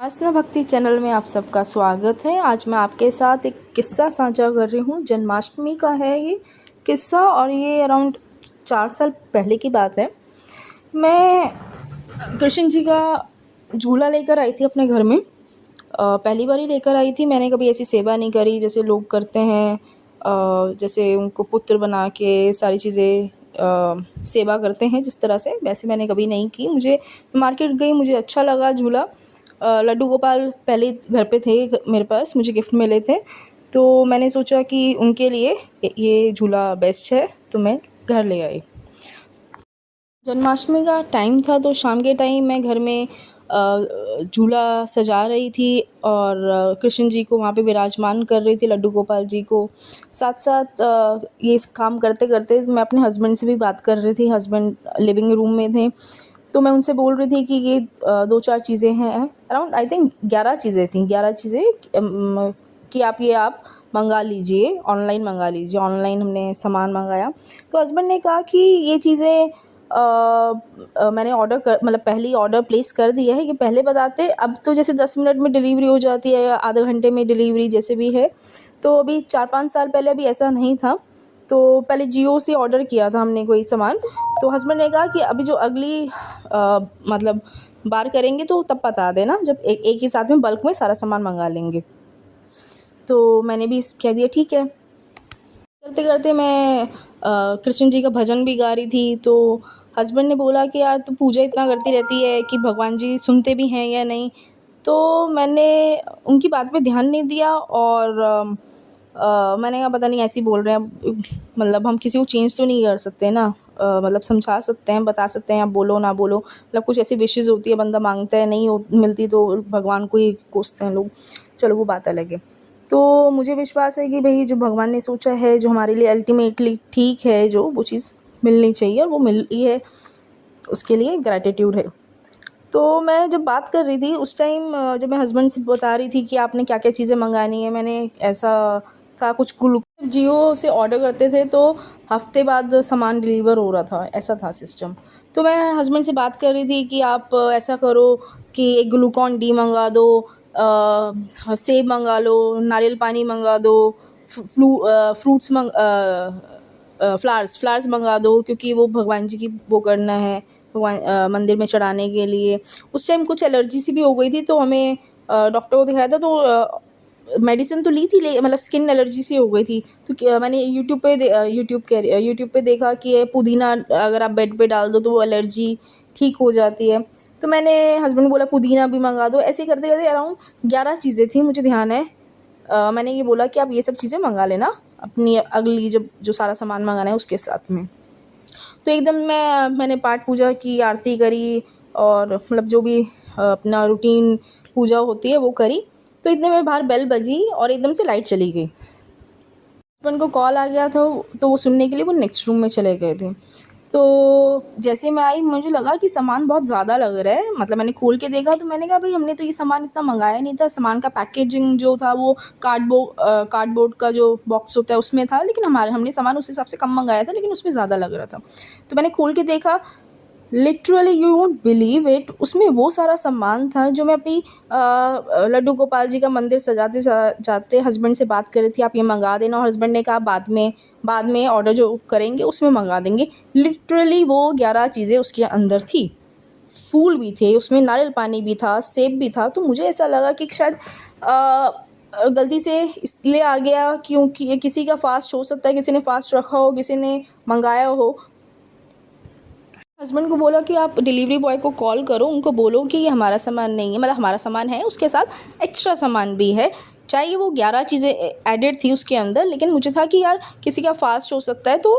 आसना भक्ति चैनल में आप सबका स्वागत है। आज मैं आपके साथ एक किस्सा साझा कर रही हूँ। जन्माष्टमी का है ये किस्सा और ये अराउंड 4 साल पहले की बात है। मैं कृष्ण जी का झूला लेकर आई थी अपने घर में। पहली बार ही लेकर आई थी। मैंने कभी ऐसी सेवा नहीं करी जैसे लोग करते हैं, जैसे उनको पुत्र बना के सारी चीज़ें सेवा करते हैं जिस तरह से, वैसे मैंने कभी नहीं की। मुझे मार्केट गई, मुझे अच्छा लगा झूला। लड्डू गोपाल पहले घर पे थे मेरे पास, मुझे गिफ्ट मिले थे, तो मैंने सोचा कि उनके लिए ये झूला बेस्ट है, तो मैं घर ले आई। जन्माष्टमी का टाइम था तो शाम के टाइम मैं घर में झूला सजा रही थी और कृष्ण जी को वहाँ पे विराजमान कर रही थी, लड्डू गोपाल जी को। साथ साथ ये काम करते करते मैं अपने हस्बैंड से भी बात कर रही थी। हस्बैंड लिविंग रूम में थे, तो मैं उनसे बोल रही थी कि ये 2-4 चीज़ें हैं, अराउंड आई थिंक 11 चीज़ें थी, 11 चीज़ें कि आप मंगा लीजिए, ऑनलाइन मंगा लीजिए। ऑनलाइन हमने सामान मंगाया तो हस्बैंड ने कहा कि ये चीज़ें मैंने पहले ही ऑर्डर प्लेस कर दिया है, कि पहले बताते। अब तो जैसे 10 मिनट में डिलीवरी हो जाती है या आधे घंटे में डिलीवरी जैसे भी है, तो अभी 4-5 साल पहले अभी ऐसा नहीं था। तो पहले जियो से ऑर्डर किया था हमने कोई सामान, तो हस्बैंड ने कहा कि अभी जो अगली बार करेंगे तो तब बता देना, जब एक ही साथ में बल्क में सारा सामान मंगा लेंगे। तो मैंने भी कह दिया ठीक है। करते करते मैं कृष्ण जी का भजन भी गा रही थी, तो हस्बैंड ने बोला कि यार तू पूजा इतना करती रहती है कि भगवान जी सुनते भी हैं या नहीं। तो मैंने उनकी बात पे ध्यान नहीं दिया और मैंने कहा पता नहीं ऐसे ही बोल रहे हैं, मतलब हम किसी को चेंज तो नहीं कर सकते ना। मतलब समझा सकते हैं, बता सकते हैं, आप बोलो ना बोलो, मतलब कुछ ऐसी विशेज़ होती है, बंदा मांगता है, नहीं मिलती तो भगवान को ही कोसते हैं लोग। चलो वो बात अलग है। तो मुझे विश्वास है कि भाई जो भगवान ने सोचा है, जो हमारे लिए अल्टीमेटली ठीक है, जो वो चीज़ मिलनी चाहिए और वो मिली है, उसके लिए ग्रैटिट्यूड है। तो मैं जब बात कर रही थी उस टाइम, जब मैं हस्बैंड से बता रही थी कि आपने क्या क्या चीज़ें मंगानी है, मैंने ऐसा था कुछ जियो से ऑर्डर करते थे तो हफ्ते बाद सामान डिलीवर हो रहा था, ऐसा था सिस्टम। तो मैं हस्बैंड से बात कर रही थी कि आप ऐसा करो कि एक ग्लूकॉन डी मंगा दो, सेब मंगा लो, नारियल पानी मंगा दो, फ्रूट्स फ्लावर्स मंगा दो, क्योंकि वो भगवान जी की वो करना है, भगवान मंदिर में चढ़ाने के लिए। उस टाइम कुछ एलर्जी सी भी हो गई थी, तो हमें डॉक्टर को दिखाया था, तो मेडिसिन तो ली थी, मतलब स्किन एलर्जी सी हो गई थी। तो मैंने यूट्यूब पे देखा कि ये पुदीना अगर आप बेड पे डाल दो तो वो एलर्जी ठीक हो जाती है। तो मैंने हस्बैंड को बोला पुदीना भी मंगा दो। ऐसे करते करते अराउंड 11 चीज़ें थी, मुझे ध्यान है। मैंने ये बोला कि आप ये सब चीज़ें मंगा लेना अपनी अगली जब जो सारा सामान मंगाना है उसके साथ में। तो एकदम मैंने पाठ पूजा की, आरती करी और मतलब जो भी अपना रूटीन पूजा होती है वो करी। तो इतने में बाहर बेल बजी और एकदम से लाइट चली गई। हस्बैंड को कॉल आ गया था, तो वो सुनने के लिए वो नेक्स्ट रूम में चले गए थे। तो जैसे मैं आई, मुझे लगा कि सामान बहुत ज़्यादा लग रहा है। मतलब मैंने खोल के देखा तो मैंने कहा भाई हमने तो ये सामान इतना मंगाया नहीं था। सामान का पैकेजिंग जो था वो कार्डबोर्ड का जो बॉक्स होता है उसमें था, लेकिन हमने सामान उस हिसाब से कम मंगाया था, लेकिन उसमें ज़्यादा लग रहा था। तो मैंने खोल के देखा, literally you won't believe it, उसमें वो सारा सामान था जो मैं अपनी लड्डू गोपाल जी का मंदिर सजाते जाते हस्बैंड से बात कर रही थी, आप ये मंगा देना। और हस्बैंड ने कहा बाद में ऑर्डर जो करेंगे उसमें मंगा देंगे। लिटरली वो 11 चीज़ें उसके अंदर थी। फूल भी थे उसमें, नारियल पानी भी था, सेब भी था। तो मुझे ऐसा लगा कि शायद गलती से इसलिए आ गया क्योंकि किसी का फास्ट हो सकता है, किसी ने फास्ट रखा हो, किसी ने मंगाया हो। हस्बैंड को बोला कि आप डिलीवरी बॉय को कॉल करो, उनको बोलो कि ये हमारा सामान नहीं है, मतलब हमारा सामान है, उसके साथ एक्स्ट्रा सामान भी है। चाहे वो 11 चीज़ें एडेड थी उसके अंदर, लेकिन मुझे था कि यार किसी का फास्ट हो सकता है, तो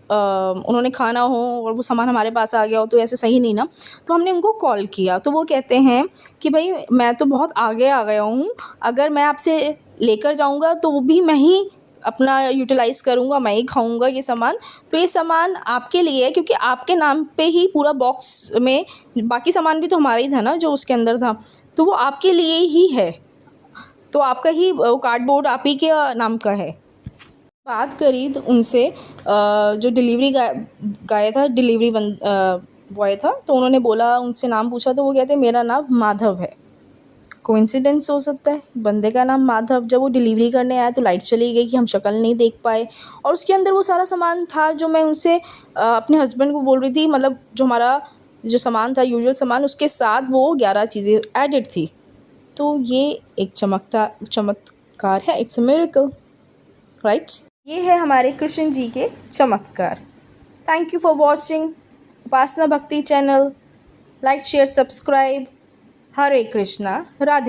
उन्होंने खाना हो और वो सामान हमारे पास आ गया हो तो ऐसे सही नहीं ना। तो हमने उनको कॉल किया, तो वो कहते हैं कि भाई मैं तो बहुत आगे आ गया हूँ, अगर मैं आपसे लेकर जाऊँगा तो वो भी मैं ही अपना यूटिलाइज़ करूँगा, मैं ही खाऊँगा ये सामान। तो ये सामान आपके लिए है, क्योंकि आपके नाम पे ही पूरा बॉक्स में, बाकी सामान भी तो हमारा ही था ना जो उसके अंदर था, तो वो आपके लिए ही है। तो आपका ही कार्डबोर्ड आप ही के नाम का है। बात करी तो उनसे, जो डिलीवरी गाय था, डिलीवरी बॉय था, तो उन्होंने बोला, उनसे नाम पूछा तो वो कहते मेरा नाम माधव है। कोइंसिडेंस हो सकता है। बंदे का नाम माधव, जब वो डिलीवरी करने आया तो लाइट चली गई कि हम शक्ल नहीं देख पाए, और उसके अंदर वो सारा सामान था जो मैं उनसे अपने हस्बैंड को बोल रही थी, मतलब जो हमारा जो सामान था यूजुअल सामान, उसके साथ वो 11 चीज़ें एडिड थी। तो ये एक चमत्कार है, इट्स अ मिरेकल, राइट। ये है हमारे कृष्ण जी के चमत्कार। Thank you for watching Upasana Bhakti channel. Like share subscribe. Hare Krishna, Radhe.